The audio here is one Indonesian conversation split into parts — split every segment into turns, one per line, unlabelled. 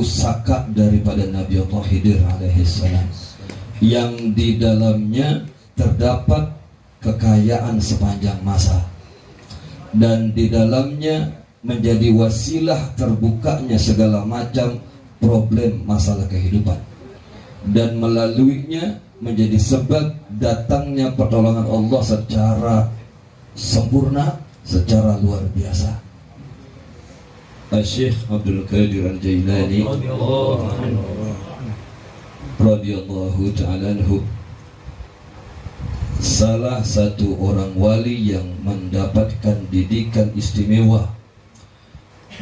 pusaka daripada Nabi Allah Khidir alaihissalam, yang di dalamnya terdapat kekayaan sepanjang masa, dan di dalamnya menjadi wasilah terbukanya segala macam problem masalah kehidupan, dan melaluinya menjadi sebab datangnya pertolongan Allah secara sempurna, secara luar biasa. Syekh Abdul Qadir Al-Jailani radhiyallahu ta'ala anhu, salah satu orang wali yang mendapatkan didikan istimewa,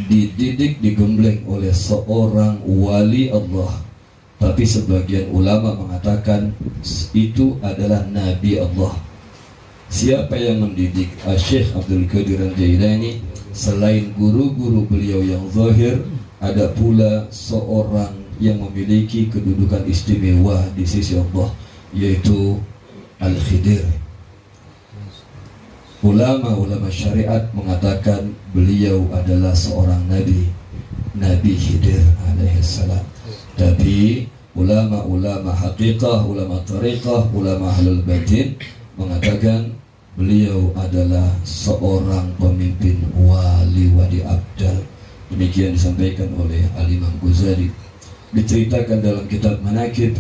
dididik digembleng oleh seorang wali Allah, tapi sebagian ulama mengatakan itu adalah Nabi Allah. Siapa yang mendidik Syekh Abdul Qadir Al-Jailani? Selain guru-guru beliau yang zahir, ada pula seorang yang memiliki kedudukan istimewa di sisi Allah, yaitu Al-Khidir. Ulama-ulama syariat mengatakan beliau adalah seorang Nabi, Nabi Khidir alaihissalam. Tapi ulama-ulama haqiqah, ulama tariqah, ulama ahlul batin mengatakan beliau adalah seorang pemimpin wali-wali abdal. Demikian disampaikan oleh Al-Imam Ghazali. Diceritakan dalam kitab Manaqib,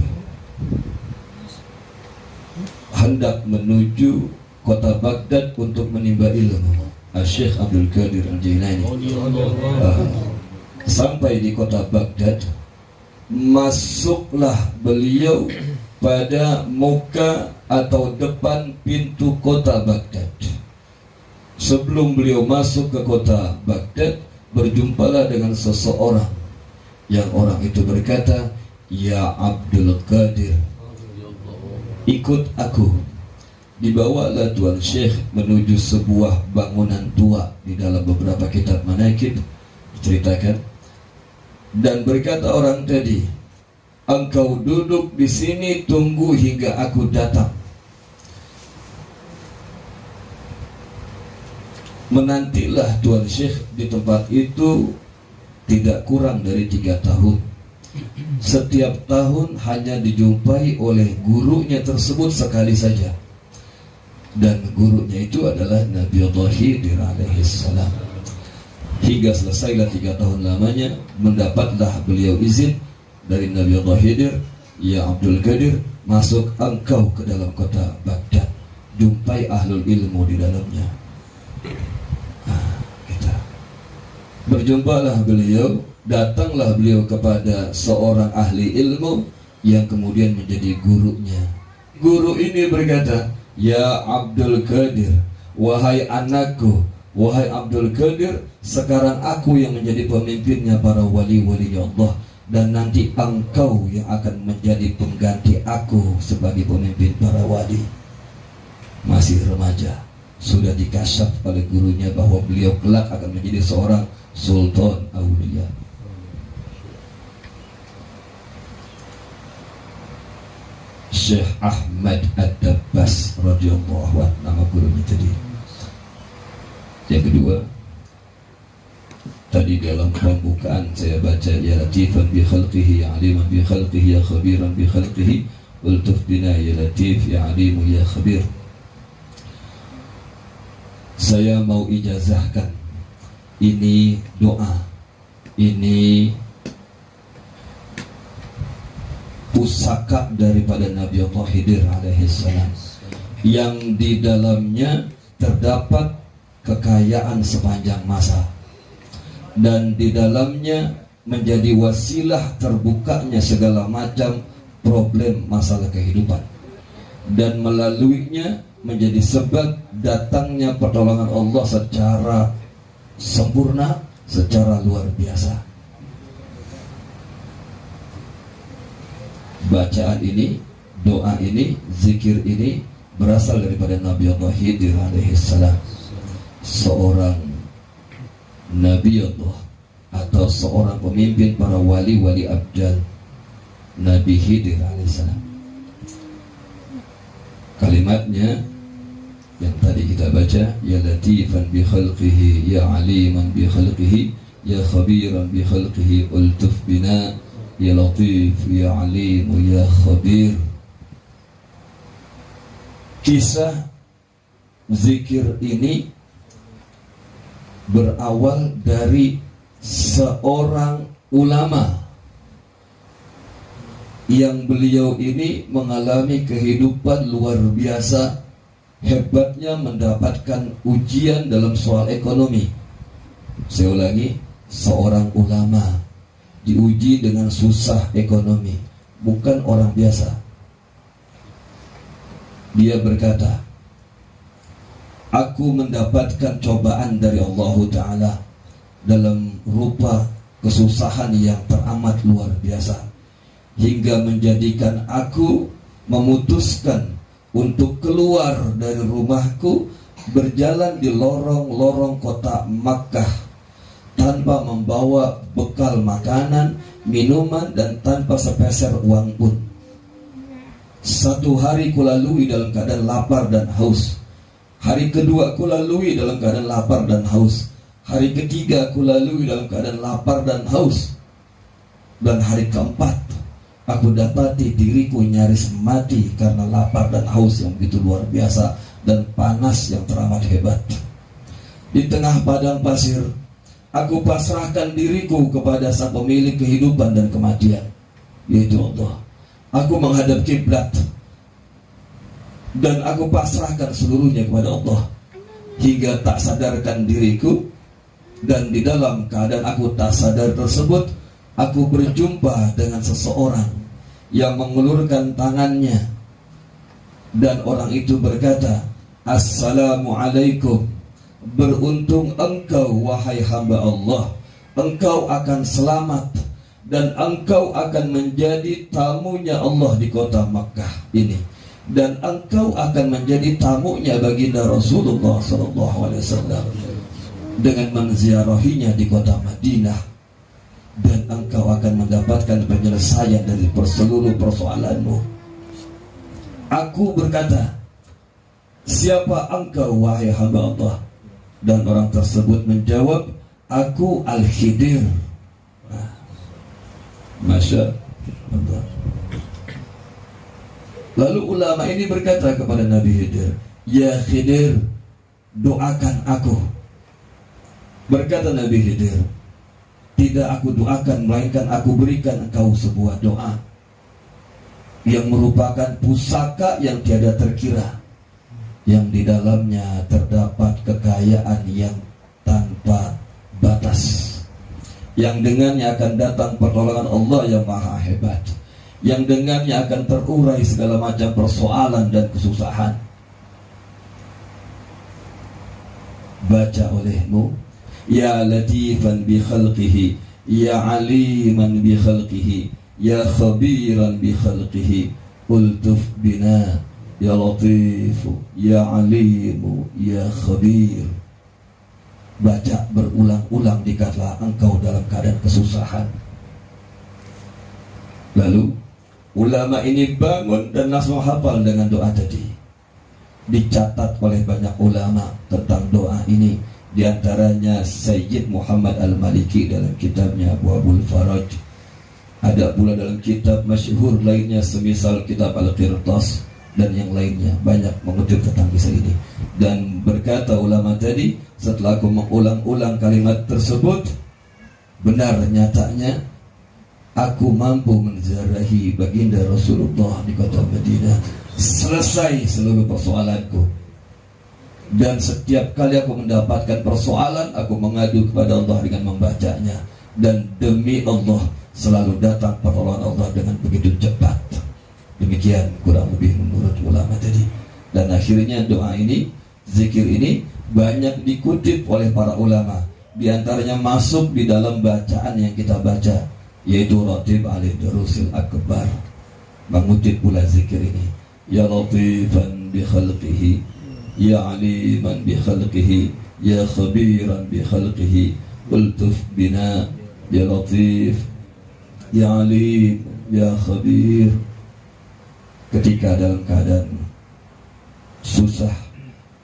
hendak menuju kota Baghdad untuk menimba ilmu, Syekh Abdul Qadir Al-Jailani sampai di kota Baghdad, masuklah beliau pada muka atau depan pintu kota Baghdad. Sebelum beliau masuk ke kota Baghdad, berjumpalah dengan seseorang yang orang itu berkata, "Ya Abdul Qadir, ikut aku." Dibawalah Tuan Syekh menuju sebuah bangunan tua di dalam beberapa kitab manaqib diceritakan, dan berkata orang tadi, "Engkau duduk di sini tunggu hingga aku datang." Menantilah Tuan Syekh di tempat itu tidak kurang dari 3 tahun. Setiap tahun hanya dijumpai oleh gurunya tersebut sekali saja, dan gurunya itu adalah Nabi Allah Khidir alaihissalam. Hingga selesailah 3 tahun lamanya, mendapatlah beliau izin dari Nabi Allah Khidir, "Ya Abdul Qadir, masuk engkau ke dalam kota Baghdad, jumpai ahlul ilmu di dalamnya." Berjumpalah beliau, datanglah beliau kepada seorang ahli ilmu yang kemudian menjadi gurunya. Guru ini berkata, "Ya Abdul Qadir, wahai anakku, wahai Abdul Qadir, sekarang aku yang menjadi pemimpinnya para wali-wali Allah, dan nanti engkau yang akan menjadi pengganti aku sebagai pemimpin para wali." Masih remaja, sudah dikasyaf oleh gurunya bahwa beliau kelak akan menjadi seorang sultan aulia. Syekh Ahmad Ad-Dabbas radhiyallahu anhu, nama gurunya tadi. Yang kedua, tadi dalam pembukaan saya baca, "Ya latifan bi khalqihi, ya aliman bi khalqihi, ya khabiran bi khalqihi, ultuf bina ya latif, ya alimu ya khabir." Saya mau ijazahkan, ini doa, ini pusaka daripada Nabi Allah Khidir alaihissalam, yang di dalamnya terdapat kekayaan sepanjang masa, dan di dalamnya menjadi wasilah terbukanya segala macam problem masalah kehidupan, dan melaluinya menjadi sebab datangnya pertolongan Allah secara sempurna, secara luar biasa. Bacaan ini, doa ini, zikir ini berasal daripada Nabi Allah Khidir alaihissalam, seorang Nabi Allah atau seorang pemimpin para wali-wali abdal, Nabi Khidir alaihissalam. Kalimatnya yang tadi kita baca, "Ya latifan bi khalqihi, ya aliman bi khalqihi, ya khabiran bi khalqihi ultuf bina ya latif ya alim ya khabir. Kisah zikir ini berawal dari seorang ulama yang beliau ini mengalami kehidupan luar biasa, hebatnya mendapatkan ujian dalam soal ekonomi. Saya ulangi, seorang ulama diuji dengan susah ekonomi, bukan orang biasa. Dia berkata, aku mendapatkan cobaan dari Allah Ta'ala dalam rupa kesusahan yang teramat luar biasa, hingga menjadikan aku memutuskan untuk keluar dari rumahku, berjalan di lorong-lorong kota Makkah tanpa membawa bekal makanan, minuman, dan tanpa sepeser uang pun. Satu hari kulalui dalam keadaan lapar dan haus. Hari kedua kulalui dalam keadaan lapar dan haus. Hari ketiga kulalui dalam keadaan lapar dan haus. Dan hari keempat aku dapati diriku nyaris mati karena lapar dan haus yang begitu luar biasa dan panas yang teramat hebat. Di tengah padang pasir, aku pasrahkan diriku kepada sang pemilik kehidupan dan kematian, yaitu Allah. Aku menghadap kiblat dan aku pasrahkan seluruhnya kepada Allah, hingga tak sadarkan diriku. Dan di dalam keadaan aku tak sadar tersebut, aku berjumpa dengan seseorang yang mengulurkan tangannya, dan orang itu berkata, Assalamualaikum. Beruntung engkau wahai hamba Allah, engkau akan selamat dan engkau akan menjadi tamunya Allah di kota Makkah ini, dan engkau akan menjadi tamunya baginda Rasulullah SAW dengan menziarahinya di kota Madinah, dan engkau akan mendapatkan penyelesaian dari seluruh persoalanmu. Aku berkata, siapa engkau wahai hamba Allah? Dan orang tersebut menjawab, aku Al-Khidir. Masya Allah. Lalu ulama ini berkata kepada Nabi Khidir, ya Khidir, doakan aku. Berkata Nabi Khidir, tidak aku doakan, melainkan aku berikan engkau sebuah doa yang merupakan pusaka yang tiada terkira, yang di dalamnya terdapat kekayaan yang tanpa batas, yang dengannya akan datang pertolongan Allah yang maha hebat, yang dengannya akan terurai segala macam persoalan dan kesusahan. Baca olehmu, ya latifan bi khalqihi, ya aliman bi khalqihi, ya khabiran bi khalqihi, ultuf bina, ya latifu, ya alimu, ya khabir. Baca berulang-ulang dikala engkau dalam keadaan kesusahan. Lalu ulama ini bangun dan langsung hafal dengan doa tadi. Dicatat oleh banyak ulama tentang doa ini, di antaranya Sayyid Muhammad Al-Maliki dalam kitabnya Abwaabul Faraj. Ada pula dalam kitab masyhur lainnya semisal kitab Al-Qirtas dan yang lainnya, banyak mengutip tentang kisah ini. Dan berkata ulama tadi, setelah aku mengulang-ulang kalimat tersebut, benar nyatanya aku mampu menziarahi baginda Rasulullah di kota Madinah. Selesai seluruh persoalanku. Dan setiap kali aku mendapatkan persoalan, aku mengadu kepada Allah dengan membacanya. Dan demi Allah, selalu datang pertolongan Allah dengan begitu cepat. Demikian kurang lebih menurut ulama tadi. Dan akhirnya doa ini, zikir ini banyak dikutip oleh para ulama. Di antaranya masuk di dalam bacaan yang kita baca, yaitu Ratib Al-Durusil Akbar mengutip pula zikir ini, ya latifan bi khalqihi, ya aliman bi khalqihi, ya khabiran bi khalqihi, ultuf bina, ya latif, ya alim, ya khabir. Ketika dalam keadaan susah,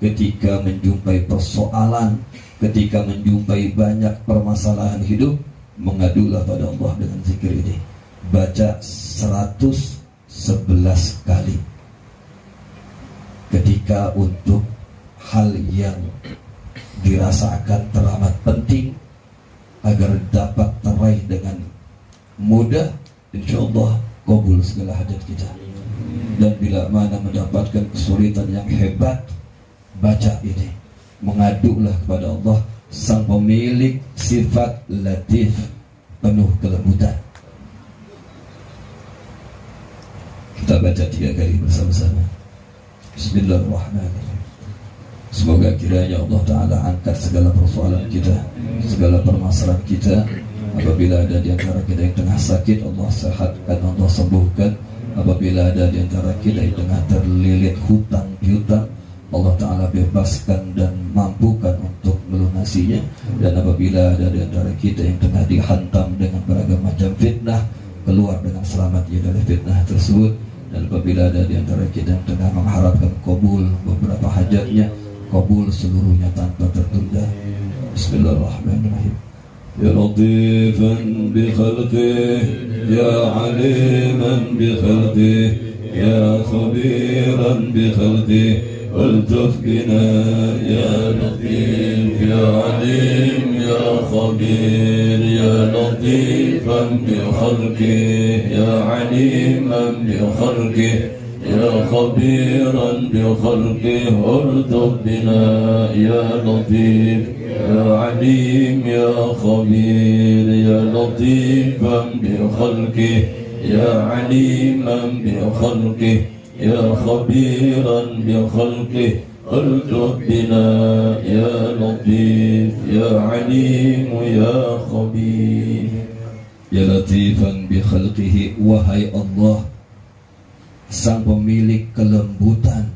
ketika menjumpai persoalan, ketika menjumpai banyak permasalahan hidup, mengadulah pada Allah dengan zikir ini. Baca 111 kali. Ketika untuk hal yang dirasakan teramat penting agar dapat teraih dengan mudah, insyaallah kabul segala hajat kita. Dan bila mana mendapatkan kesulitan yang hebat, baca ini, mengadulah kepada Allah, sang pemilik sifat latif, penuh kelembutan. Kita baca 3 kali bersama-sama. Bismillahirrahmanirrahim. Semoga kiranya Allah Ta'ala angkat segala persoalan kita, segala permasalahan kita. Apabila ada di antara kita yang tengah sakit, Allah sehatkan, Allah sembuhkan. Apabila ada di antara kita yang tengah terlilit hutang piutang, Allah Ta'ala bebaskan dan mampukan untuk melunasinya. Dan apabila ada di antara kita yang tengah dihantam dengan beragam macam fitnah, keluar dengan selamatnya dari fitnah tersebut. Dan apabila ada di antara kita yang tengah mengharapkan kabul beberapa hajatnya, kabul seluruhnya tanpa tertunda. Bismillahirrahmanirrahim. Ya latifan bi khalqih, ya aliman bi khalqih, ya khabiran bi khalqih, waltuf bina ya latif, ya alim, ya khabir, ya latifan bi khalqih, ya aliman bi khalqih, ya khabiran bi khalqih, waltuf bina ya latif, ya alim, ya khabir, ya latifan bi khalqih, ya aliman bi khalqih, ya khabiran bi khalqih, ultuf bina ya latif, ya alim, ya khabir. Ya latifan bi khalqihi, wahai Allah, sang pemilik kelembutan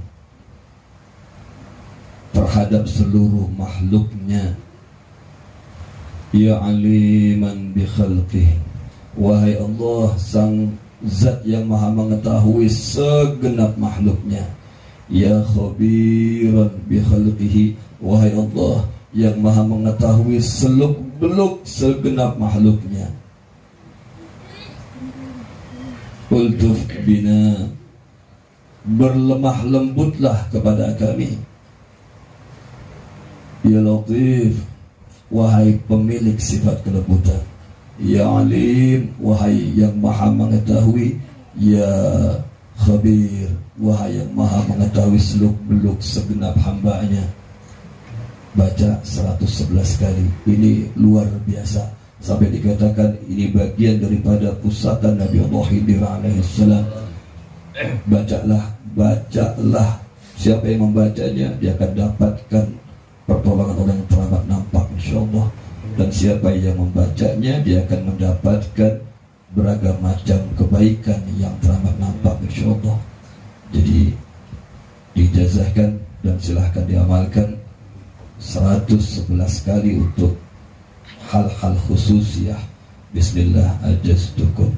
terhadap seluruh makhluknya. Ya aliman bi khalqih, wahai Allah, sang zat yang maha mengetahui segenap makhluknya. Ya khabiran bi khalqihi, wahai Allah yang maha mengetahui seluk-beluk segenap makhluknya. Ultuf bina, berlemah lembutlah kepada kami. Ya Latif, wahai pemilik sifat kelembutan. Ya Alim, wahai yang maha mengetahui. Ya Khabir, wahai yang maha mengetahui seluk-beluk segenap hambanya. Baca 111 kali. Ini luar biasa. Sampai dikatakan ini bagian daripada pusaka Nabi Allah Khidir alaihissalam. Bacalah. Siapa yang membacanya, dia akan dapatkan pertolongan orang yang teramat nampak, insyaallah. Dan siapa yang membacanya, dia akan mendapatkan beragam macam kebaikan yang teramat nampak, insyaallah. Jadi dijazahkan dan silahkan diamalkan 111 kali untuk hal-hal khusus ya. Bismillah, ajastukum.